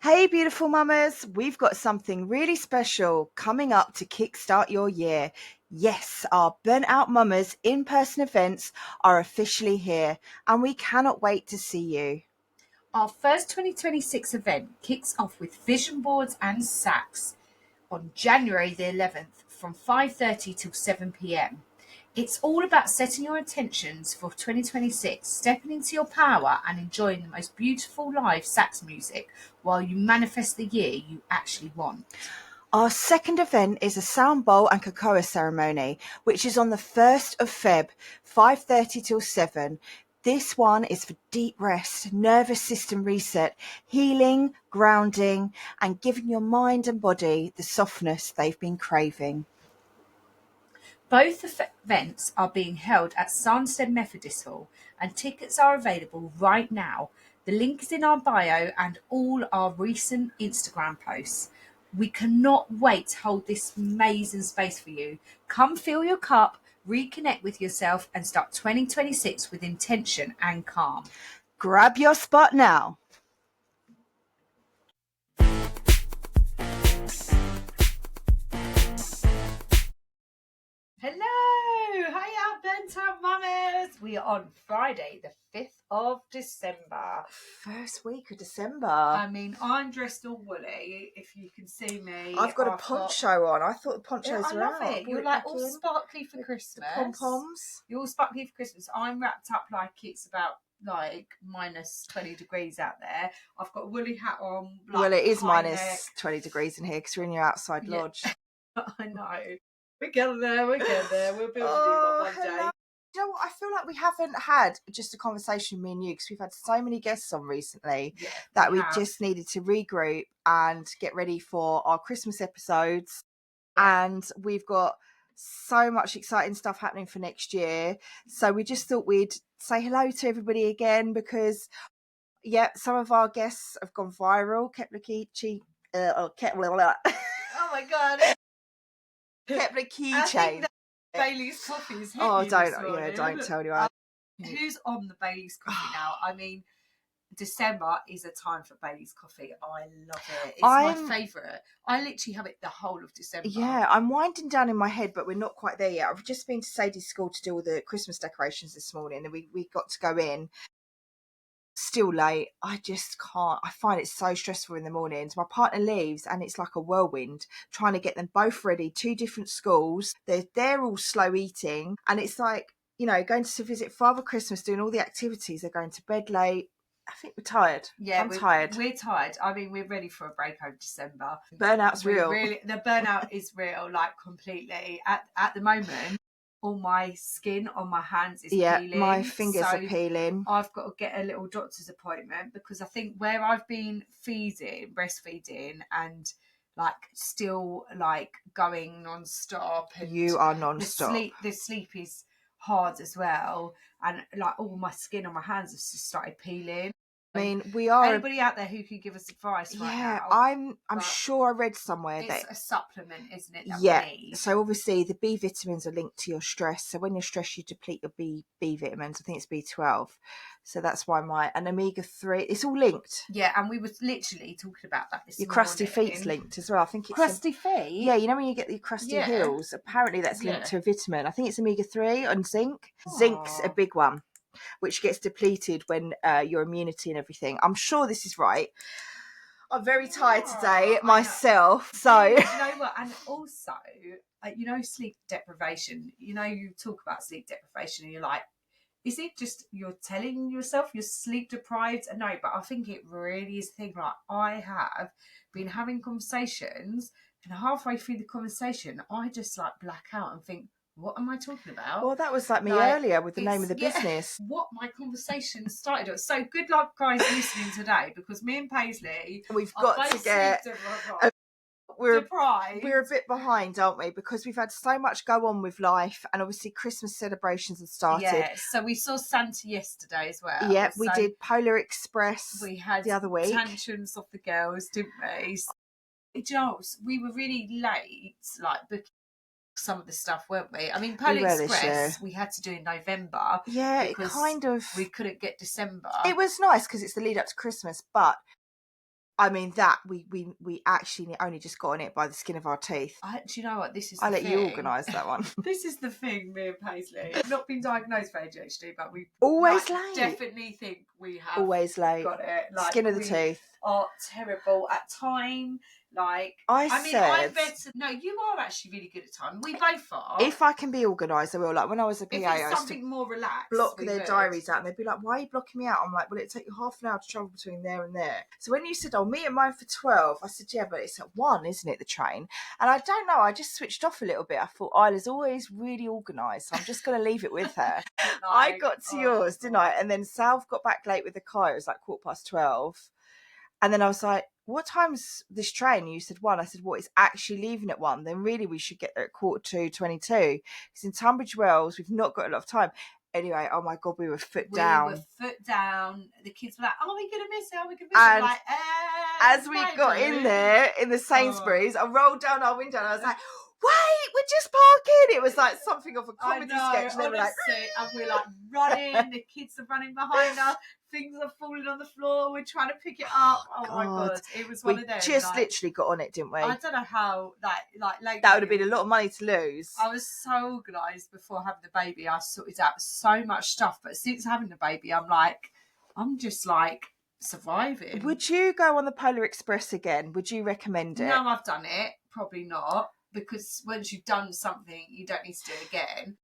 Hey, beautiful mamas, we've got something really special coming up to kickstart your year. Yes, our Burnout Mamas in-person events are officially here, and we cannot wait to see you. Our first 2026 event kicks off with vision boards and sacks on January the 11th from 5:30 till 7 p.m. It's all about setting your intentions for 2026, stepping into your power and enjoying the most beautiful live sax music while you manifest the year you actually want. Our second event is a sound bowl and cocoa ceremony, which is on the 1st of Feb, 5:30 till 7. This one is for deep rest, nervous system reset, healing, grounding, and giving your mind and body the softness they've been craving. Both events are being held at Sanstead Methodist Hall, and tickets are available right now. The link is in our bio and all our recent Instagram posts. We cannot wait to hold this amazing space for you. Come fill your cup, reconnect with yourself, and start 2026 with intention and calm. Grab your spot now. Hello, hiya, Burnout Mamas. We are on Friday, the 5th of December. First week of December. I mean, I'm dressed all woolly, if you can see me. I've got a poncho on. I thought the ponchos were out. I love it. You're like all sparkly for Christmas. Pom-poms. You're all sparkly for Christmas. I'm wrapped up like it's about like minus 20 degrees out there. I've got a woolly hat on. Well, it is high minus neck. 20 degrees in here because we're in your outside lodge. I know. We're getting there. We'll build a new one day. Hello. You know what? I feel like we haven't had just a conversation, me and you, because we've had so many guests on recently that we just needed to regroup and get ready for our Christmas episodes. And we've got so much exciting stuff happening for next year. So we just thought we'd say hello to everybody again because, some of our guests have gone viral. Oh my God. Kepler keychain. Bailey's coffee is hitting don't tell anyone. Who's on the Bailey's coffee now? I mean, December is a time for Bailey's coffee. I love it. It's my favourite. I literally have it the whole of December. Yeah, I'm winding down in my head, but we're not quite there yet. I've just been to Sadie's school to do all the Christmas decorations this morning, and we got to go in. Still late. I just can't. I find it so stressful in the mornings. My partner leaves and it's like a whirlwind trying to get them both ready. Two different schools. They're all slow eating. And it's like, going to visit Father Christmas, doing all the activities. They're going to bed late. I think we're tired. Yeah, I'm tired. We're tired. I mean, we're ready for a break over December. Burnout's real. The burnout is real, like completely. At the moment, all my skin on my hands is peeling. My fingers are peeling. I've got to get a little doctor's appointment because I think where I've been breastfeeding and like still like going non-stop. And you are non-stop. The sleep is hard as well, and like all my skin on my hands has just started peeling. I mean, we are. Anybody out there who could give us advice right now? I'm sure I read somewhere it's that a supplement, isn't it? That we need? So obviously the B vitamins are linked to your stress. So when you're stressed, you deplete your B vitamins. I think it's B12. So that's why and omega-3. It's all linked. Yeah, and we were literally talking about that this morning. Your crusty feet's linked as well. I think it's crusty feet. Yeah, you know when you get the crusty heels. Apparently that's linked to a vitamin. I think it's omega-3 and zinc. Zinc's a big one, which gets depleted when your immunity and everything. I'm sure this is right. I'm very tired today myself. So you know what? And also, sleep deprivation. You talk about sleep deprivation, and you're like, is it just you're telling yourself you're sleep deprived? No, but I think it really is a thing. Like I have been having conversations, and halfway through the conversation, I just like black out and think, what am I talking about? Well, that was like me earlier with the name of the business. What my conversation started with. So good luck, guys, listening today, because me and Paisley, we've got to get. We're a bit behind, aren't we? Because we've had so much go on with life, and obviously Christmas celebrations have started. Yeah, so we saw Santa yesterday as well. Yeah, we did Polar Express. We had the other week tantrums off the girls, didn't we? We were really late, like booking some of the stuff, weren't we? I mean, Polar Express we had to do in November. Yeah, it kind of. We couldn't get December. It was nice because it's the lead up to Christmas, but I mean, that we actually only just got on it by the skin of our teeth. Do you know what? This is I'll the let thing. you organise that one. This is the thing, me and Paisley. Not been diagnosed with ADHD, but we Always late. definitely think we have Always late. got it. Like, Skin of the we teeth. are terrible at time. Like, I'm better. No, you are actually really good at time. We both are. If I can be organised, I will. Like when I was a PA, if I it's used something to more relaxed, block we their would. diaries out, and they'd be like, "Why are you blocking me out?" I'm like, "Well, it'd take you half an hour to travel between there and there." So when you said, "Oh, meet at mine for 12," I said, "Yeah, but it's at 1, isn't it, the train?" And I don't know, I just switched off a little bit. I thought Isla's always really organised, so I'm just going to leave it with her. I got to yours, didn't I? And then Salve got back late with the car. It was like 12:15. And then I was like, "What time's this train?" You said 1. I said, "Well, it's actually leaving at 1. Then really we should get there at 22:22. Because in Tunbridge Wells, we've not got a lot of time." Anyway, oh my God, we were foot down. We were foot down. The kids were like, "Are we going to miss it? Are we going to miss it?" Like, as we got in there, in the Sainsbury's, I rolled down our window and I was like, "Wait, we're just parking." It was like something of a comedy sketch. And we're like running, the kids are running behind us, things are falling on the floor, we're trying to pick it up. Oh my God, it was one of them. We just literally got on it, didn't we? I don't know how, that would have been a lot of money to lose. I was so organised before having the baby. I sorted out so much stuff, but since having the baby, I'm just like surviving. Would you go on the Polar Express again? Would you recommend it? No, I've done it. Probably not. Because once you've done something, you don't need to do it again.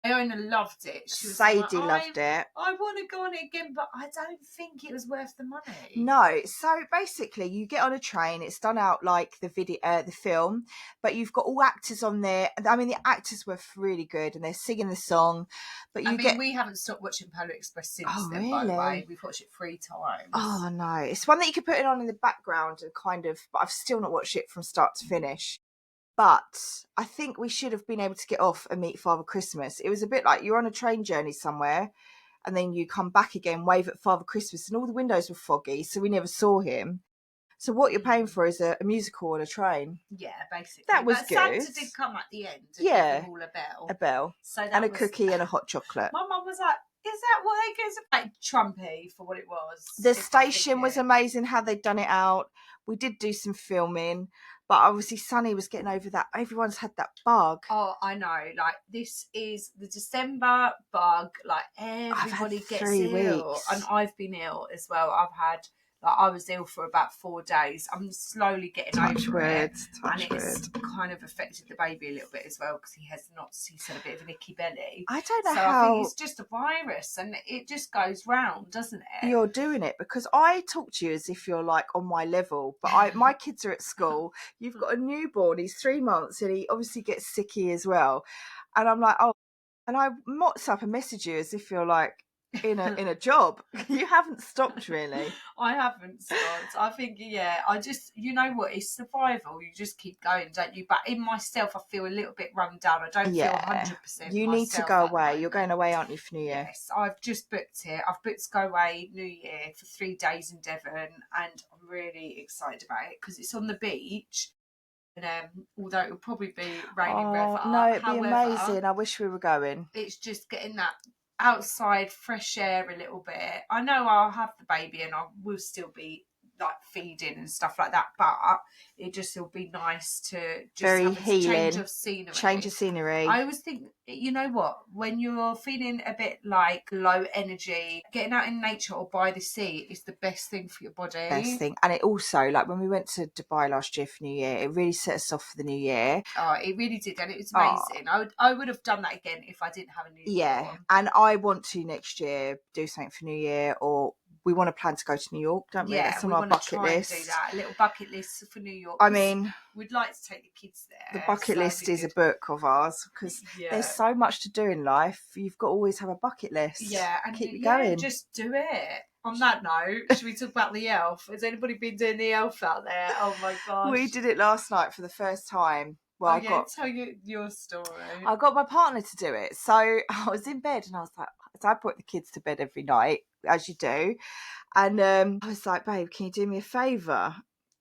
Iona loved it. Sadie loved it. I want to go on it again, but I don't think it was worth the money. No. So basically, you get on a train. It's done out like the video, the film, but you've got all actors on there. I mean, the actors were really good, and they're singing the song. But we haven't stopped watching Polar Express since then. Really? By the way, we've watched it 3 times. Oh no, it's one that you could put it on in the background and kind of. But I've still not watched it from start to finish. But I think we should have been able to get off and meet Father Christmas. It was a bit like you're on a train journey somewhere and then you come back again, wave at Father Christmas, and all the windows were foggy, so we never saw him. So what you're paying for is a musical on a train. Yeah, basically. That was good. Santa did come at the end and give them all a bell. A bell. So and a cookie and a hot chocolate. My mum was like, "Is that what it goes?" Like Trumpy for what it was. The station was amazing, how they'd done it out. We did do some filming, but obviously Sunny was getting over that. Everyone's had that bug. Oh, I know. Like, this is the December bug. Like, everybody gets 3 ill. weeks. And I've been ill as well. I was ill for about 4 days. I'm slowly getting over it. And it's kind of affected the baby a little bit as well because he's had a bit of an icky belly. I don't know how. I think it's just a virus and it just goes round, doesn't it? You're doing it because I talk to you as if you're like on my level, but my kids are at school. You've got a newborn, he's 3 months and he obviously gets sicky as well. And I'm like, oh, and I WhatsApp and message you as if you're like, in a job. You haven't stopped really. I haven't stopped. I think I just, you know what, it's survival. You just keep going, don't you? But in myself I feel a little bit run down. I don't feel 100%. You need to go away. You're going away, aren't you, for New Year? Yes, I've just booked it. I've booked to go away New Year for 3 days in Devon and I'm really excited about it because it's on the beach. And although it will probably be raining forever. No, it'd be amazing. I wish we were going. It's just getting that outside fresh air a little bit. I know I'll have the baby and I will still be like feeding and stuff like that, but it just will be nice to just very have a healing change of scenery. I always think, you know what, when you're feeling a bit like low energy, getting out in nature or by the sea is the best thing for your body. Best thing. And it also, like when we went to Dubai last year for New Year, it really set us off for the New Year. Oh, it really did, and it was amazing. I would have done that again if I didn't have a newborn. And I want to next year do something for New Year, or we want to plan to go to New York, don't we? That's on our bucket list. Do that. A little bucket list for New York. I mean, we'd like to take the kids there. The bucket list is a book of ours because there's so much to do in life. You've got to always have a bucket list. Yeah, and keep it going. Just do it. On that note, should we talk about the elf? Has anybody been doing the elf out there? Oh my gosh. We did it last night for the first time. Well, tell you your story. I got my partner to do it. So I was in bed and I was like, so I put the kids to bed every night, as you do. And I was like, babe, can you do me a favour?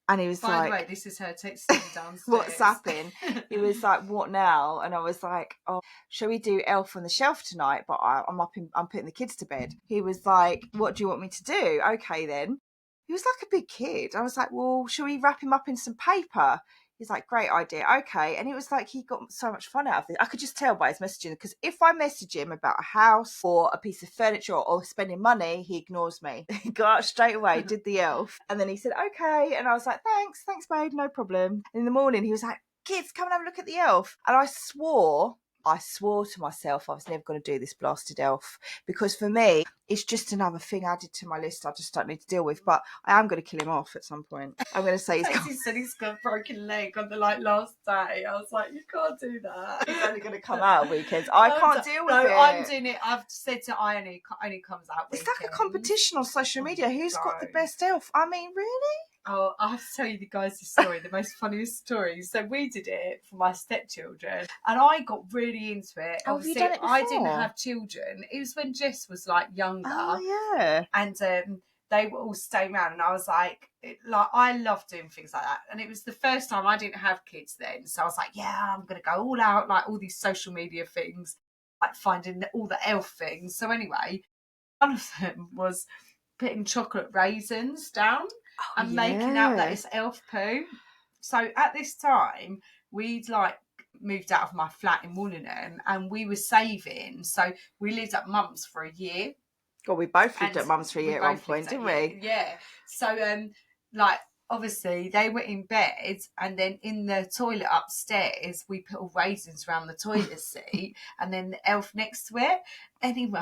And he was By the way, this is her texting me downstairs. WhatsApping. He was like, what now? And I was like, oh, shall we do Elf on the Shelf tonight? But I'm putting the kids to bed. He was like, what do you want me to do? Okay then. He was like a big kid. I was like, well, shall we wrap him up in some paper? He's like, great idea. Okay. And it was like he got so much fun out of it. I could just tell by his messaging, because if I message him about a house or a piece of furniture or spending money, he ignores me. He got out straight away, did the elf. And then he said, okay. And I was like, thanks, babe, no problem. And in the morning, he was like, kids, come and have a look at the elf. And I swore to myself I was never going to do this blasted elf, because for me, it's just another thing added to my list I just don't need to deal with. But I am going to kill him off at some point. I'm going to say He said he's got a broken leg on the last day. I was like, you can't do that. he's only going to come out at weekends. I can't deal with it. No, I'm doing it. I've said to Ione, only comes out weekends. It's like a competition on social media. Who's got the best elf? I mean, really? Oh, I have to tell you the guys the story, the most funniest story. So we did it for my stepchildren, and I got really into it. Oh, obviously, have you done it before? I didn't have children. It was when Jess was like younger. Oh, yeah. And they were all staying around, and I was like I love doing things like that. And it was the first time I didn't have kids then, so I was like, yeah, I'm gonna go all out, like all these social media things, like finding all the elf things. So anyway, one of them was putting chocolate raisins down and making out that it's elf poo. So at this time, we'd like moved out of my flat in Woollingham, and we were saving. So we lived at mum's for a year. Well, we both lived at mum's for a year at one point, didn't we? Yeah. So like obviously they were in bed, and then in the toilet upstairs we put all raisins around the toilet seat and then the elf next to it. Anyway,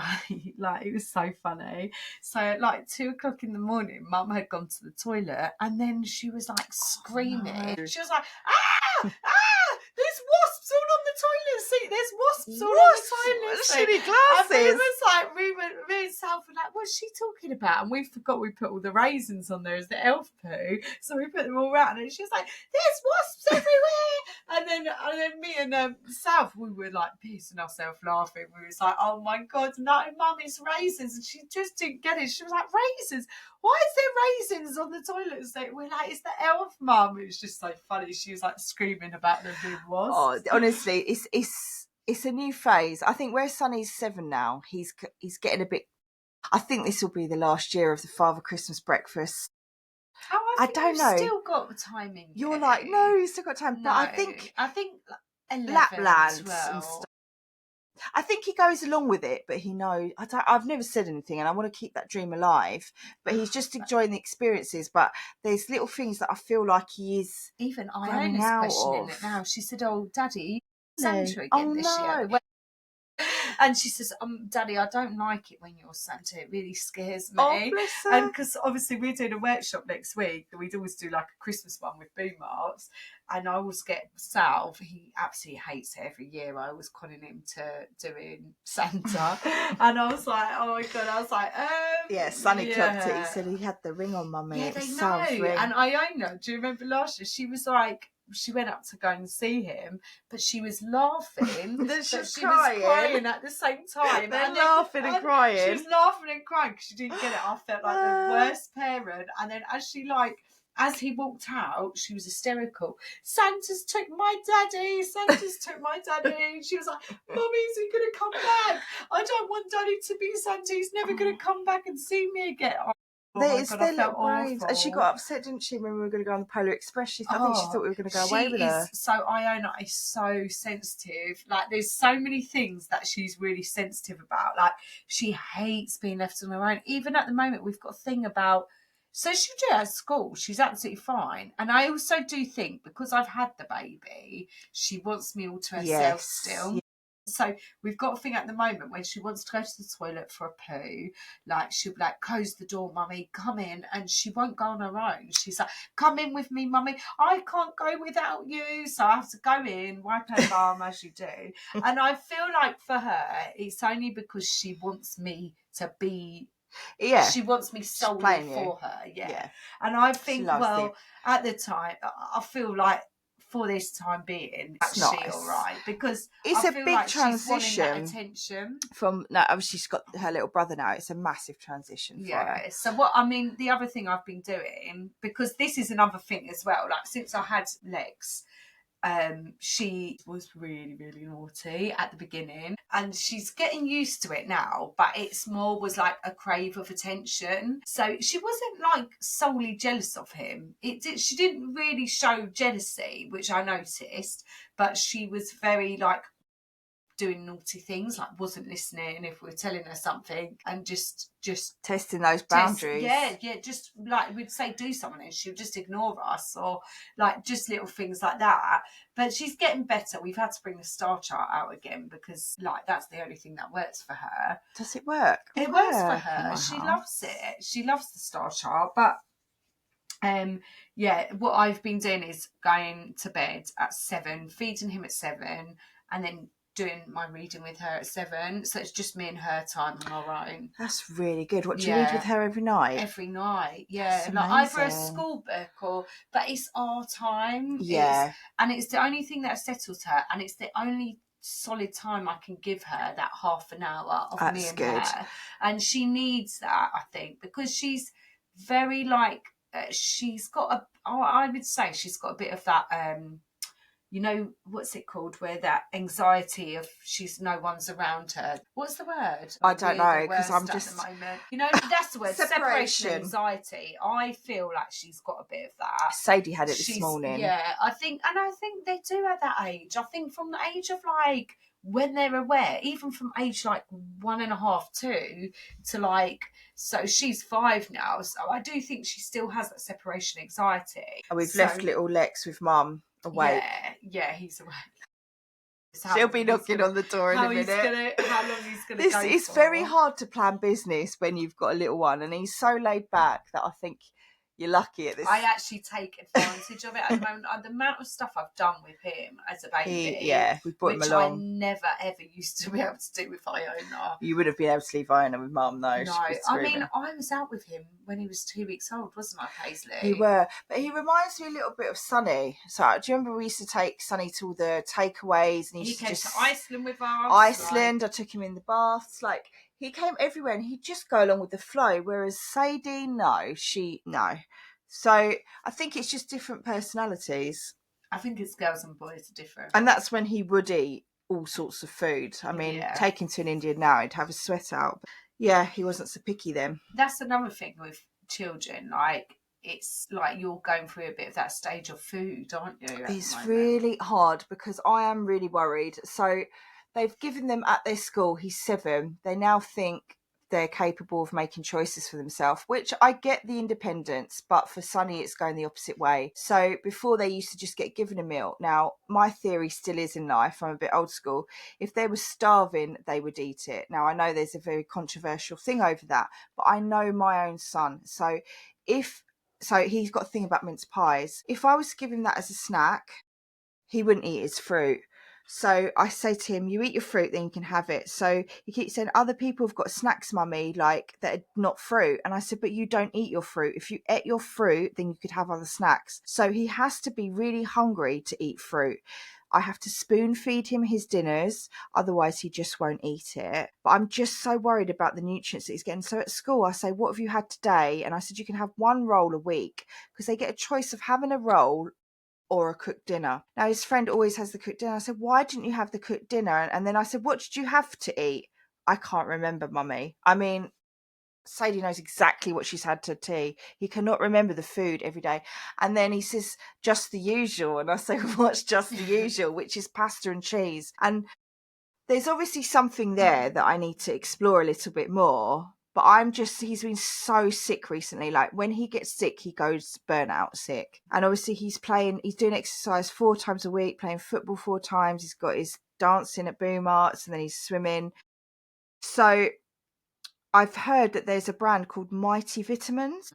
like it was so funny. So at like 2:00 in the morning, mum had gone to the toilet, and then she was like screaming. Oh, no. She was like, there's wasps all on the toilet seat. There's wasps all on the toilet seat. Shitty glasses. And we was like, me and South were like, what's she talking about? And we forgot we put all the raisins on there as the elf poo. So we put them all around, and she was like, there's wasps everywhere. And then me and South, we were like pissing ourselves laughing. We was like, oh my God, no, mum, it's raisins. And she just didn't get it. She was like, raisins? Why is there raisins on the toilet seat? We're like, it's the elf, mum. It was just so funny. She was like screaming about the big wasps. Oh, honestly, it's a new phase. I think where Sonny's 7 now, he's getting a bit. I think this will be the last year of the Father Christmas breakfast. Oh, I don't know. Still got time in. You're like, no, you still got time. No, but I think 11, Lapland 12. and stuff. I think he goes along with it, but he knows. I've never said anything, and I want to keep that dream alive. But he's just enjoying the experiences. But there's little things that I feel like he is. Even Iona's questioning it now. She said, "Oh, Daddy, Santa again this year." And she says, Daddy, I don't like it when you're Santa. It really scares me. Oh, bless her. And because obviously we're doing a workshop next week. We'd always do like a Christmas one with boo marks. And I always get Sal. He absolutely hates it every year. I was calling him to doing Santa. And I was like, oh my God. I was like, yeah, Sonny clocked it. He said he had the ring on, Mummy. Yeah, it was they know. Sal's ring. And Iona, do you remember last year? She was like, she went up to go and see him, but she was laughing. Then she was crying at the same time. They're laughing and crying. She was laughing and crying because she didn't get it. I felt like the worst parent. And then as he walked out, she was hysterical. Santa's took my daddy. Santa's took my daddy. She was like, Mummy, is he going to come back? I don't want Daddy to be Santa. He's never going to come back and see me again. Oh Their little brains. And she got upset, didn't she, when we were going to go on the Polar Express? I think she thought we were going to go away with her. So Iona is so sensitive. Like, there's so many things that she's really sensitive about. Like, she hates being left on her own. Even at the moment, we've got a thing about... So she do at school. She's absolutely fine. And I also do think, because I've had the baby, she wants me all to herself still. Yeah. So we've got a thing at the moment when she wants to go to the toilet for a poo, like she'll be like, close the door, Mummy, come in. And she won't go on her own. She's like, come in with me, Mummy. I can't go without you. So I have to go in, wipe her bum as you do. And I feel like for her, it's only because she wants me to be... Yeah, she wants me solely for her. Yeah. And I think, well, at the time, I feel like for this time being, it's actually all right, because it's a big like transition. She's wanting that attention from now. Obviously, she's got her little brother now. It's a massive transition. For her. So the other thing I've been doing, because this is another thing as well. Like, since I had Lex, She was really, really naughty at the beginning, and she's getting used to it now, but it's more was like a crave of attention. So she wasn't like solely jealous of him. She didn't really show jealousy, which I noticed, but she was very like doing naughty things, like wasn't listening if we were telling her something, and just testing those boundaries. Yeah, just like we'd say do something and she would just ignore us, or like just little things like that. But she's getting better. We've had to bring the star chart out again because like that's the only thing that works for her. Does it work? It works for her. She loves it. She loves the star chart. But yeah, what I've been doing is going to bed at 7, feeding him at 7, and then doing my reading with her at 7. So it's just me and her time on our own. That's really good. What do you read with her every night? Every night, yeah. Like either a school book but it's our time. Yeah. And it's the only thing that settles her, and it's the only solid time I can give her, that half an hour of me and her. And she needs that, I think, because she's very like, she's got I would say she's got a bit of that you know, what's it called, where that anxiety of no one's around her. What's the word? I don't know, because I'm just at the moment. You know, that's the word. Separation anxiety. I feel like she's got a bit of that. Sadie had it this morning. Yeah, I think they do at that age. I think from the age of like when they're aware, even from age like 1.5, 2 to like, so she's 5 now. So I do think she still has that separation anxiety. And we've left little Lex with Mum awake. Yeah, he's awake. She'll be knocking on the door in a minute. How long he's going to go It's very hard to plan business when you've got a little one, and he's so laid back that I think you're lucky at this. I actually take advantage of it at the moment. The amount of stuff I've done with him as a baby, we've brought him along. I never ever used to be able to do with Iona. You would have been able to leave Iona with Mum, though. No, I mean, I was out with him when he was 2 weeks old, wasn't I, Paisley? You were, but he reminds me a little bit of Sonny. So do you remember we used to take Sonny to all the takeaways, and he came to Iceland with us. I took him in the baths, like. He came everywhere and he'd just go along with the flow, whereas Sadie, no. So I think it's just different personalities. I think it's girls and boys are different. And that's when he would eat all sorts of food. I mean, take him to an Indian now, he'd have a sweat out. But yeah, he wasn't so picky then. That's another thing with children, like, it's like you're going through a bit of that stage of food, aren't you? It's really hard because I am really worried. So they've given them at their school, he's 7. They now think they're capable of making choices for themselves, which I get the independence, but for Sonny, it's going the opposite way. So before they used to just get given a meal. Now, my theory still is in life, I'm a bit old school. If they were starving, they would eat it. Now, I know there's a very controversial thing over that, but I know my own son. So he's got a thing about mince pies. If I was to give him that as a snack, he wouldn't eat his fruit. So I say to him, you eat your fruit, then you can have it. So he keeps saying, other people have got snacks, mummy, like that are not fruit. And I said, but you don't eat your fruit. If you ate your fruit, then you could have other snacks. So he has to be really hungry to eat fruit. I have to spoon feed him his dinners, otherwise he just won't eat it. But I'm just so worried about the nutrients that he's getting. So at school, I say, what have you had today? And I said, you can have 1 roll a week, because they get a choice of having a roll or a cooked dinner. Now, his friend always has the cooked dinner. I said, why didn't you have the cooked dinner? And then I said, what did you have to eat? I can't remember, mummy. I mean, Sadie knows exactly what she's had to tea. He cannot remember the food every day. And then he says, just the usual. And I say, what's just the usual? Which is pasta and cheese. And there's obviously something there that I need to explore a little bit more. But he's been so sick recently. Like when he gets sick, he goes burnout sick. And obviously he's doing exercise 4 times a week, playing football 4 times. He's got his dancing at boom arts, and then he's swimming. So I've heard that there's a brand called Mighty Vitamins,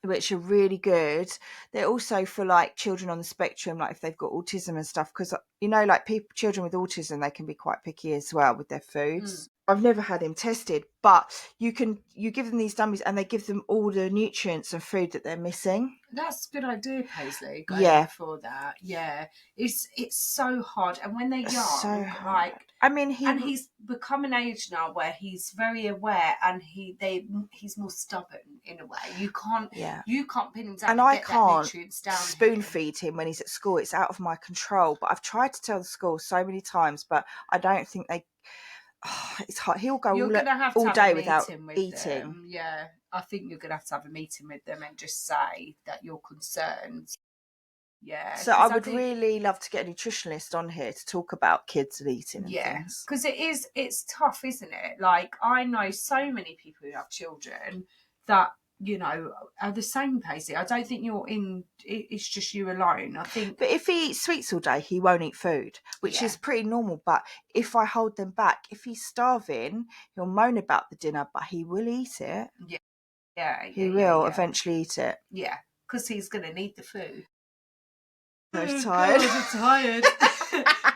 which are really good. They're also for like children on the spectrum, like if they've got autism and stuff, because you know, like children with autism, they can be quite picky as well with their foods. I've never had him tested, but you give them these dummies and they give them all the nutrients and food that they're missing. That's a good idea, Paisley, going Yeah. for that. Yeah. It's so hard. And when they're So young, hard. like, I mean, and he's become an age now where he's very aware, and he's more stubborn in a way. yeah. You can't pin him down And and I get that can't nutrients down spoon him. feed him when he's at school. It's out of my control. But I've tried to tell the school so many times, but I don't think they. Oh, it's hard. He'll go You're gonna have to all have a day without meeting with eating. them. Yeah. I think you're gonna have to have a meeting with them and just say that you're concerned. Yeah. So I Because I would think really love to get a nutritionist on here to talk about kids and eating and yeah, things. because it's tough, isn't it? Like, I know so many people who have children that, are the same, Pacey. I don't think it's just you alone. I think, But if he eats sweets all day, he won't eat food, which yeah, is pretty normal. But if I hold them back, if he's starving, he'll moan about the dinner, but he will eat it. yeah, yeah, He yeah, yeah, will yeah, eventually eat it. yeah, because he's going to need the food. So Oh, tired. God, I'm tired.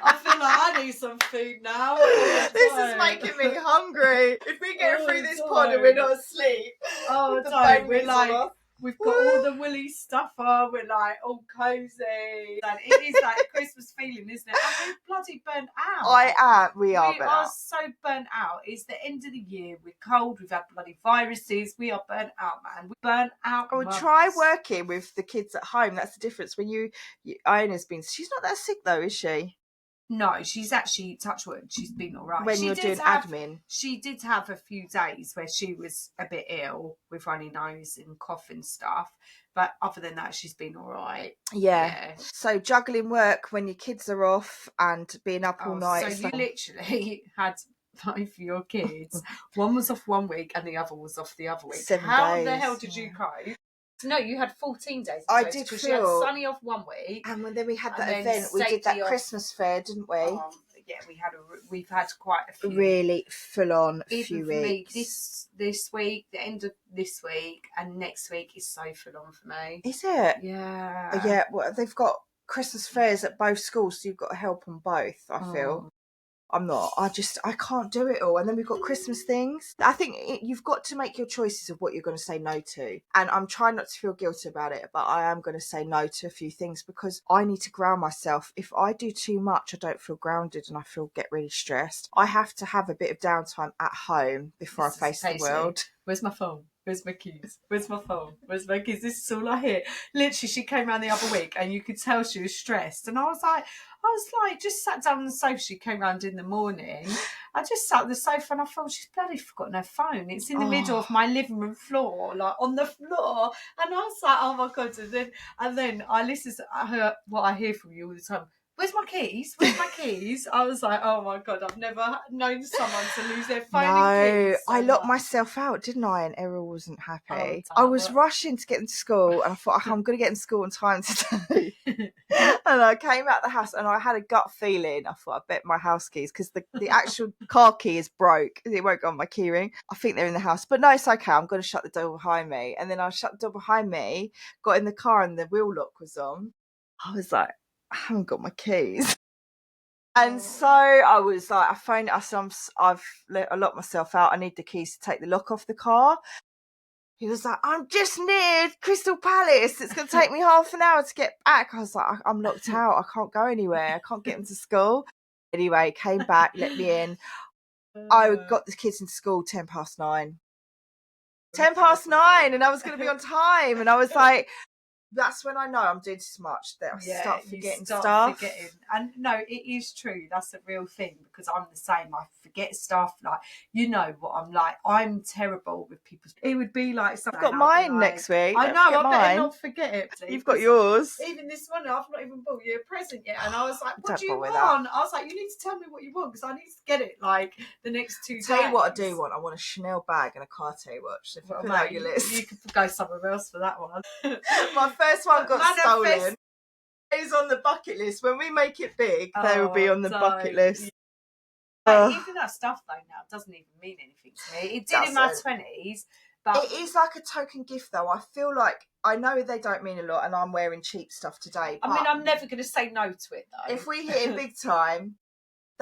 I feel like I need some food now. This is making me hungry. If we get Oh, through this pod and don't. we're not asleep, Oh, with the don't. We're bonies on like, us. we've got all the woolly stuff on. We're like all cozy. And it is like Christmas feeling, isn't it? And we're bloody burnt out. We are burnt out. So burnt out. It's the end of the year. We're cold. We've had bloody viruses. We are burnt out, man. We're burnt out. Oh, mothers. try working with the kids at home. That's the difference. When Iona's been, she's not that sick though, is she? No, she's actually, touch wood, she's been all right. When you're doing admin. She did have a few days where she was a bit ill with runny nose and cough and stuff. But other than that, she's been all right. Yeah. So juggling work when your kids are off and being up all night. So you literally had both of your kids. One was off 1 week and the other was off the other week. 7 How days. the hell did you cope? No, you had 14 days. I did because feel. You had Sunny off 1 week, and then we had that event. We did that Christmas fair, didn't we? Yeah, we've had quite a few. Really full on few weeks. Me, this week, the end of this week, and next week is so full on for me. Is it? Yeah. Yeah. Well, they've got Christmas fairs at both schools, so you've got to help them both. I feel. I'm not. I can't do it all. And then we've got Christmas things. I think you've got to make your choices of what you're going to say no to. And I'm trying not to feel guilty about it, but I am going to say no to a few things because I need to ground myself. If I do too much, I don't feel grounded and I get really stressed. I have to have a bit of downtime at home before I face the world. Where's my phone? Where's my keys? Where's my phone? Where's my keys? This is all I hear. Literally, she came around the other week and you could tell she was stressed. And I was like, just sat down on the sofa. She came round in the morning. I just sat on the sofa and I thought, she's bloody forgotten her phone. It's in the middle of my living room floor, like on the floor. And I was like, oh my God. And then I listen to what I hear from you all the time. Where's my keys? Where's my keys? I was like, oh my God, I've never known someone to lose their phone and keys. I locked myself out, didn't I? And Errol wasn't happy. Oh, I was rushing to get into school and I thought, I'm going to get in school on time today. And I came out the house and I had a gut feeling. I thought, I bet my house keys, because the actual car key is broke. It won't go on my keyring. I think they're in the house. But no, it's okay. I'm going to shut the door behind me. And then I shut the door behind me, got in the car and the wheel lock was on. I was like, I haven't got my keys. And so I was like, I phoned it. I said, I've locked myself out. I need the keys to take the lock off the car. He was like, I'm just near Crystal Palace. It's going to take me half an hour to get back. I was like, I'm locked out. I can't go anywhere. I can't get into school. Anyway, came back, let me in. I got the kids into school 9:10. 9:10, and I was going to be on time. And I was like, that's when I know I'm doing too much, that I start forgetting stuff. And no, it is true. That's a real thing, because I'm the same. I forget stuff. Like, you know what I'm like. I'm terrible with people's. It would be like something. I've got mine next week. I know. I better not forget it. You've got yours. Even this morning, I've not even bought you a present yet, and I was like, "What do you want?" That. I was like, "You need to tell me what you want, because I need to get it like the next 2 days." Tell you what I do want. I want a Chanel bag and a Cartier watch. So if you put out your list, you could go somewhere else for that one. My first one got stolen. It's on the bucket list. When we make it big, they will be on the bucket list. Even that stuff though now doesn't even mean anything to me. It did in my 20s, but it is like a token gift though. I feel like, I know they don't mean a lot and I'm wearing cheap stuff today. I mean, I'm never going to say no to it though. If we hit it big time,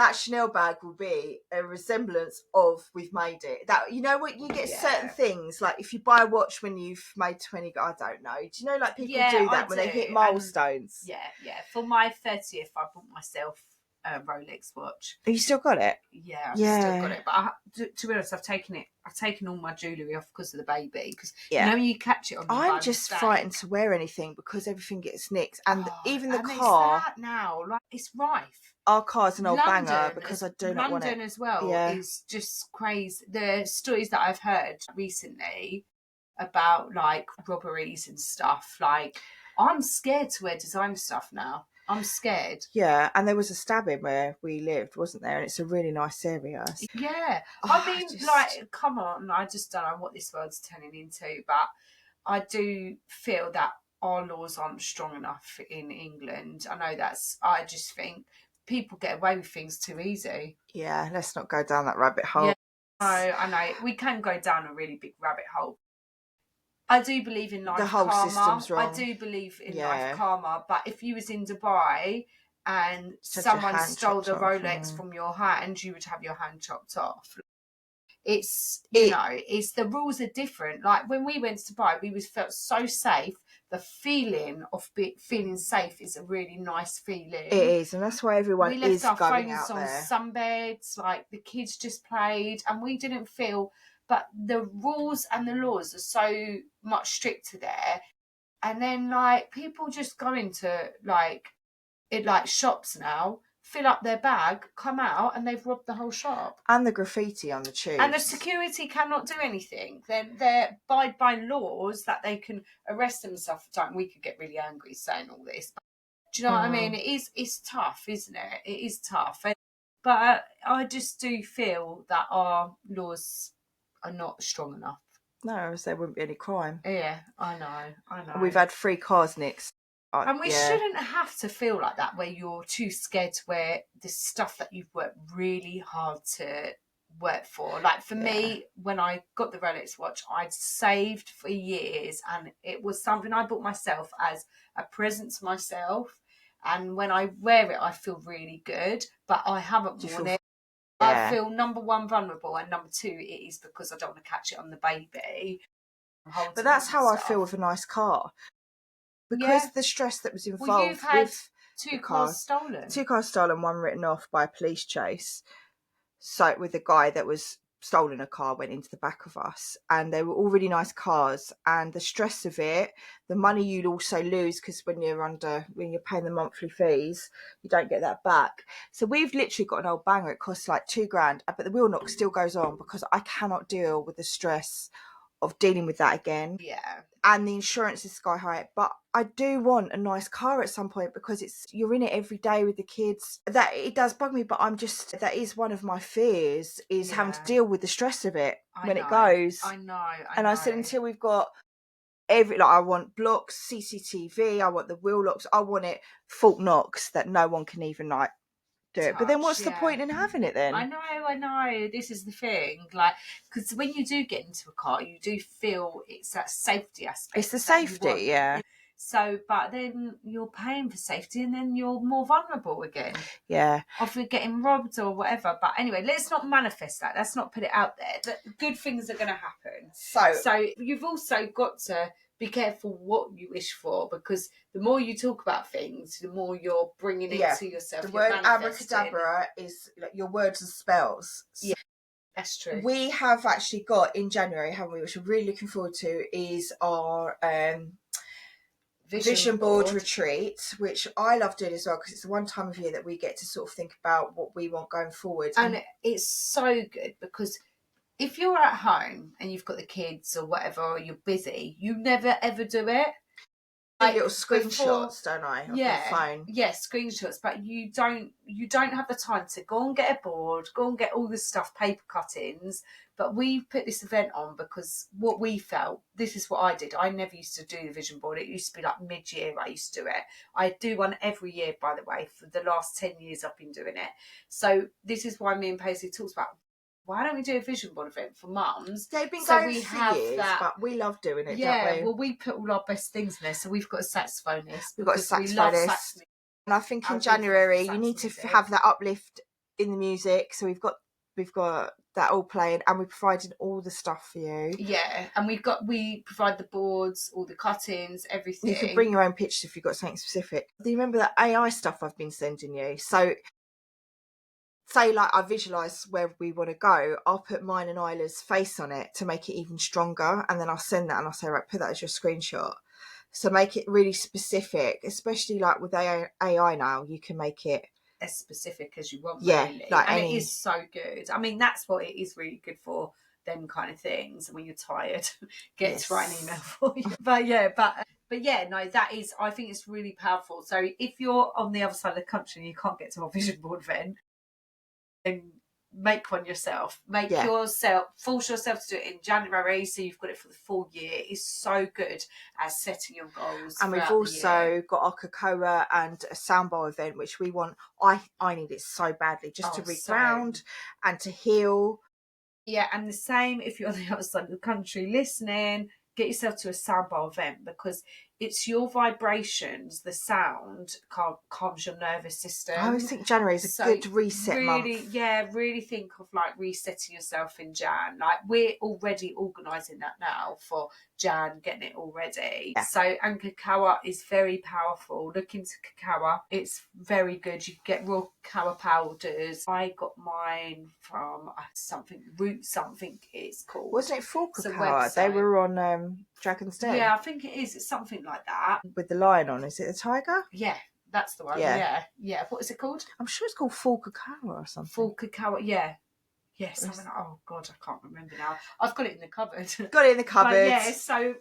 that Chanel bag will be a resemblance of we've made it. That, you know what, you get certain things, like if you buy a watch when you've made 20, I don't know. Do you know, like people do that when they hit milestones? And for my 30th, I bought myself a Rolex watch. Have you still got it? Yeah, I've still got it. But to be honest, I've taken all my jewellery off because of the baby. Because you know, you catch it on. I'm just frightened to wear anything because everything gets nicked, and even the car. It's that now, like, it's rife. Our car's an old banger because I do not want it. London as well is just crazy. The stories that I've heard recently about like robberies and stuff, like, I'm scared to wear designer stuff now. I'm scared. Yeah, and there was a stabbing where we lived, wasn't there? And it's a really nice area. Yeah. I mean, like, come on, I just don't know what this world's turning into, but I do feel that our laws aren't strong enough in England. I just think people get away with things too easy. Yeah, let's not go down that rabbit hole. Yeah, I know. We can go down a really big rabbit hole. I do believe in life karma. The whole system's wrong. I do believe in life karma, but if you was in Dubai and someone stole the Rolex from your hand, you would have your hand chopped off. It's, it's the rules are different. Like when we went to Dubai, we felt so safe. The feeling of feeling safe is a really nice feeling. It is, and that's why everyone is going out there. We left our phones on sunbeds, like the kids just played, and we didn't feel. But the rules and the laws are so much stricter there, and then like people just go into like shops now, fill up their bag, come out, and they've robbed the whole shop. And the graffiti on the tubes. And the security cannot do anything. They're abide by laws that they can arrest themselves for time. We could get really angry saying all this. Do you know what I mean? It's tough, isn't it? It is tough. But I just do feel that our laws are not strong enough. No, as there wouldn't be any crime. Yeah, I know. We've had 3 cars nicked. And we shouldn't have to feel like that, where you're too scared to wear this stuff that you've worked really hard to work for. Like for me, when I got the Rolex watch, I'd saved for years, and it was something I bought myself as a present to myself. And when I wear it, I feel really good, but I haven't worn it. I feel, number 1, vulnerable, and number 2, it is because I don't want to catch it on the baby. But that's how I feel with a nice car. Because the stress that was involved. Well, you've had 2 cars stolen. 2 cars stolen, 1 written off by a police chase. So with a guy that was stolen a car, went into the back of us, and they were all really nice cars, and the stress of it, the money you'd also lose, because when you're paying the monthly fees, you don't get that back. So we've literally got an old banger. It costs like $2,000, but the wheel knock still goes on because I cannot deal with the stress of dealing with that again. Yeah. And the insurance is sky high. But I do want a nice car at some point, because you're in it every day with the kids. That it does bug me, but that is one of my fears, is having to deal with the stress of it when it goes. I know. I said, until we've got I want blocks, CCTV, I want the wheel locks, I want it fault knocks that no one can even do it. But then what's the point in having it then? I know. This is the thing. Like, because when you do get into a car, you do feel it's that safety aspect. It's the safety, yeah. So, but then you're paying for safety, and then you're more vulnerable again. Yeah. Of getting robbed or whatever. But anyway, let's not manifest that. Let's not put it out there. That good things are going to happen. So you've also got to be careful what you wish for, because the more you talk about things, the more you're bringing it to yourself. The word abracadabra is like your words and spells. Yeah, that's true. We have actually got in January, haven't we, which we're really looking forward to, is our vision board retreat, which I love doing as well, because it's the one time of year that we get to sort of think about what we want going forward. And it's so good, because if you're at home and you've got the kids or whatever, or you're busy, you never ever do it. Like little screenshots, don't I? Of your phone. Yeah, screenshots, but you don't have the time to go and get a board, go and get all this stuff, paper cuttings. But we put this event on because what we felt, this is what I did. I never used to do the vision board. It used to be like mid-year I used to do it. I do one every year, by the way. For the last 10 years I've been doing it. So this is why me and Paisley talks about, why don't we do a vision board event for mums? They've been going for years, but we love doing it, don't we? Well, we put all our best things in there. So we've got a saxophonist. We've got a saxophonist. And I think in January you need to have that uplift in the music, so we've got that all playing, and we're providing all the stuff for you. Yeah, and we provide the boards, all the cuttings, everything. You can bring your own pictures if you've got something specific. Do you remember that AI stuff I've been sending you? So say like I visualise where we want to go, I'll put mine and Isla's face on it to make it even stronger, and then I'll send that and I'll say, right, put that as your screenshot. So make it really specific, especially like with AI now, you can make it as specific as you want, yeah, really. like and any... it is so good. I mean, that's what it is really good for, them kind of things. When you're tired, get Yes. to write an email for you. But yeah, no, that is, I think it's really powerful. So if you're on the other side of the country and you can't get to our vision board event, then make one yourself. Force yourself to do it in January, so you've got it for the full year. It's so good as setting your goals. And we've also got our cocoa and a soundbar event, which we want. I need it so badly, just to reground and to heal. Yeah, and the same if you're on the other side of the country listening, get yourself to a soundbar event, because it's your vibrations, the sound calms your nervous system. I always think January is a good reset month. Really think of like resetting yourself in Jan. Like we're already organising that now for Jan, getting it all ready. Yeah. So, and cacao is very powerful. Look into cacao. It's very good. You get raw cacao powders. I got mine from root something it's called. Wasn't it full cacao? They were on Dragon's Den. Yeah, I think it is. It's something like that. With the lion on. Is it a tiger? Yeah, that's the one. Yeah. What is it called? I'm sure it's called full cacao or something. Full cacao, yeah. Yeah, something like, oh God, I can't remember now. I've got it in the cupboard. Got it in the cupboard. But yeah, so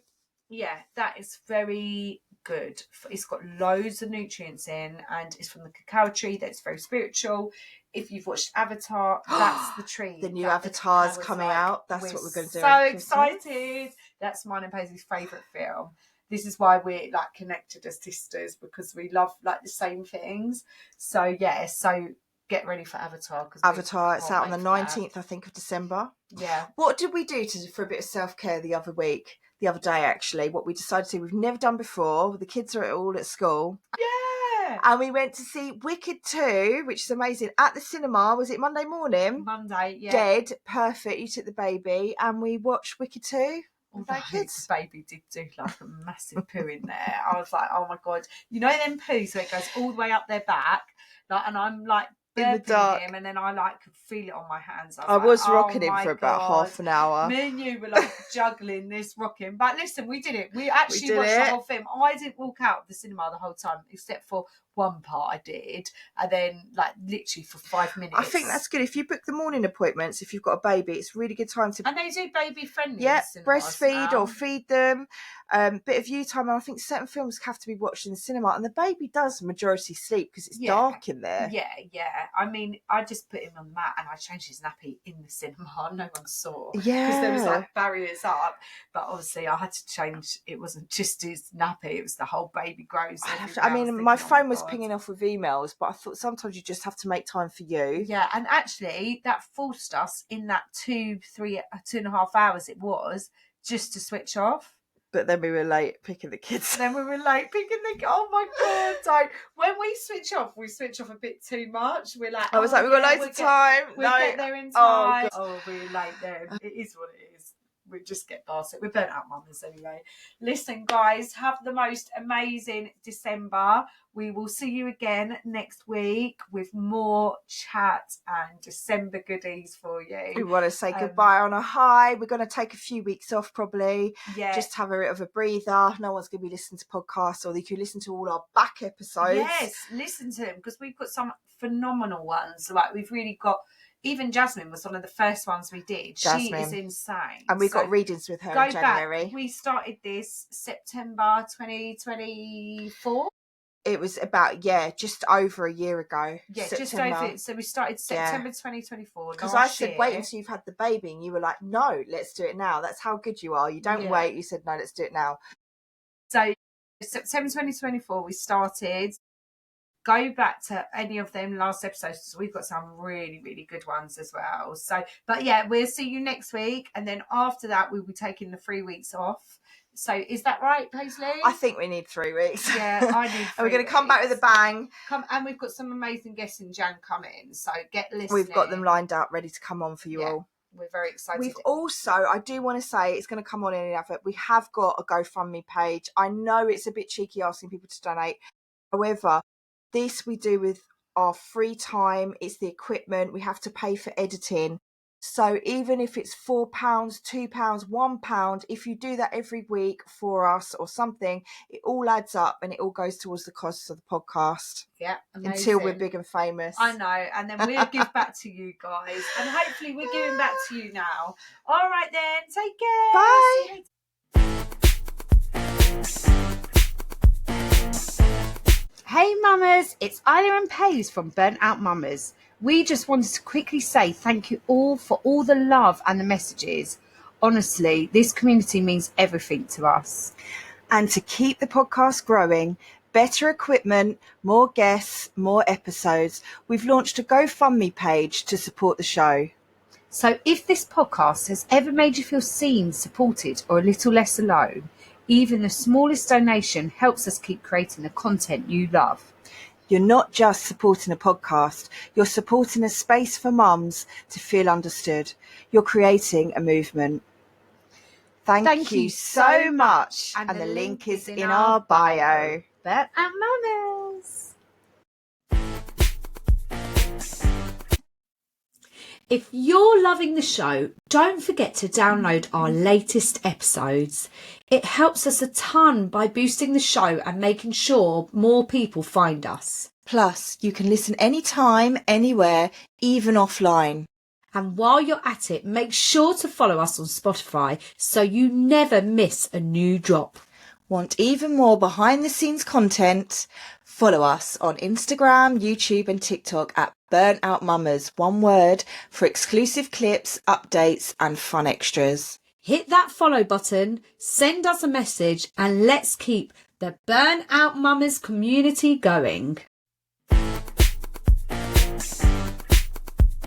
yeah, that is very good. It's got loads of nutrients in, and it's from the cacao tree. That's very spiritual. If you've watched Avatar, that's the tree. The new Avatar's coming out. That's what we're going to do. So excited. That's mine and Paisley's favourite film. This is why we're like connected as sisters, because we love like the same things. So yeah, so get ready for Avatar. Avatar, it's out on the 19th, I think, of December. Yeah. What did we do for a bit of self-care the other day, actually? What we decided to do, we've never done before. The kids are all at school. Yeah. And we went to see Wicked 2, which is amazing, at the cinema. Was it Monday morning? Monday, yeah. Dead, perfect. You took the baby, and we watched Wicked 2. Although the baby did do like a massive poo in there. I was like, oh my God. You know them poos where it goes all the way up their back? Like, and I'm like, in the dark, him, and then I like could feel it on my hands. I was rocking him for about half an hour. Me and you were like juggling this rocking, but listen, we did it. We actually watched the whole film. I didn't walk out of the cinema the whole time, except for one part I did, and then like literally for 5 minutes. I think that's good. If you book the morning appointments, if you've got a baby, it's a really good time to... And they do baby friendly. Yeah, breastfeed or feed them. Bit of you time, and I think certain films have to be watched in the cinema, and the baby does majority sleep because it's dark in there. Yeah. I mean, I just put him on that and I changed his nappy in the cinema. No one saw. Yeah. Because there was like barriers up. But obviously I had to change. It wasn't just his nappy, it was the whole baby grows. I mean, my phone was pinging off with emails, but I thought sometimes you just have to make time for you. Yeah, and actually that forced us in that 2.5 hours it was just to switch off. But then we were late picking the kids. Oh my God. So when we switch off a bit too much. We're like, I was like, we've got loads of time. We'll get there in time. Oh, we're late then. It is what it is. We just get past it. We're burnt out mamas anyway. Listen, guys, have the most amazing December. We will see you again next week with more chat and December goodies for you. We want to say goodbye on a high. We're going to take a few weeks off probably. Yeah. Just have a bit of a breather. No one's going to be listening to podcasts, or you can listen to all our back episodes. Yes, listen to them, because we've got some phenomenal ones. Like we've really got... Even Jasmine was one of the first ones we did. She is insane. And we got readings with her in January. Back. We started this September 2024. It was about, just over a year ago. Yeah, September. Just over. So we started September 2024. Because I said, wait until you've had the baby. And you were like, no, let's do it now. That's how good you are. You don't wait. You said, no, let's do it now. So September 2024, we started. Go back to any of them last episodes, because we've got some really, really good ones as well. So, but yeah, we'll see you next week. And then after that, we'll be taking the 3 weeks off. So is that right, Paisley? I think we need 3 weeks. Yeah, I need 3 And we're going to come back with a bang. And we've got some amazing guests in Jan coming, so get listening. We've got them lined up, ready to come on for you all. We're very excited. We've also, I do want to say, it's going to come on in an advert, we have got a GoFundMe page. I know it's a bit cheeky asking people to donate. However, this we do with our free time. It's the equipment. We have to pay for editing. So even if it's £4, £2, £1, if you do that every week for us or something, it all adds up and it all goes towards the costs of the podcast. Yeah, amazing. Until we're big and famous. I know, and then we'll give back to you guys, and hopefully we're giving back to you now. All right then, take care. Bye. Hey mamas, it's Isla and Paige from Burnout Mamas. We just wanted to quickly say thank you all for all the love and the messages. Honestly, this community means everything to us. And to keep the podcast growing, better equipment, more guests, more episodes, we've launched a GoFundMe page to support the show. So if this podcast has ever made you feel seen, supported, or a little less alone, even the smallest donation helps us keep creating the content you love. You're not just supporting a podcast, you're supporting a space for mums to feel understood. You're creating a movement. Thank you so much. And the link is in our bio. Burnout Mamas. If you're loving the show, don't forget to download our latest episodes. It helps us a ton by boosting the show and making sure more people find us. Plus, you can listen anytime, anywhere, even offline. And while you're at it, make sure to follow us on Spotify so you never miss a new drop. Want even more behind the scenes content? Follow us on Instagram, YouTube and TikTok at Burnout Mamas, one word, for exclusive clips, updates and fun extras. Hit that follow button, send us a message and let's keep the Burnout Mamas community going.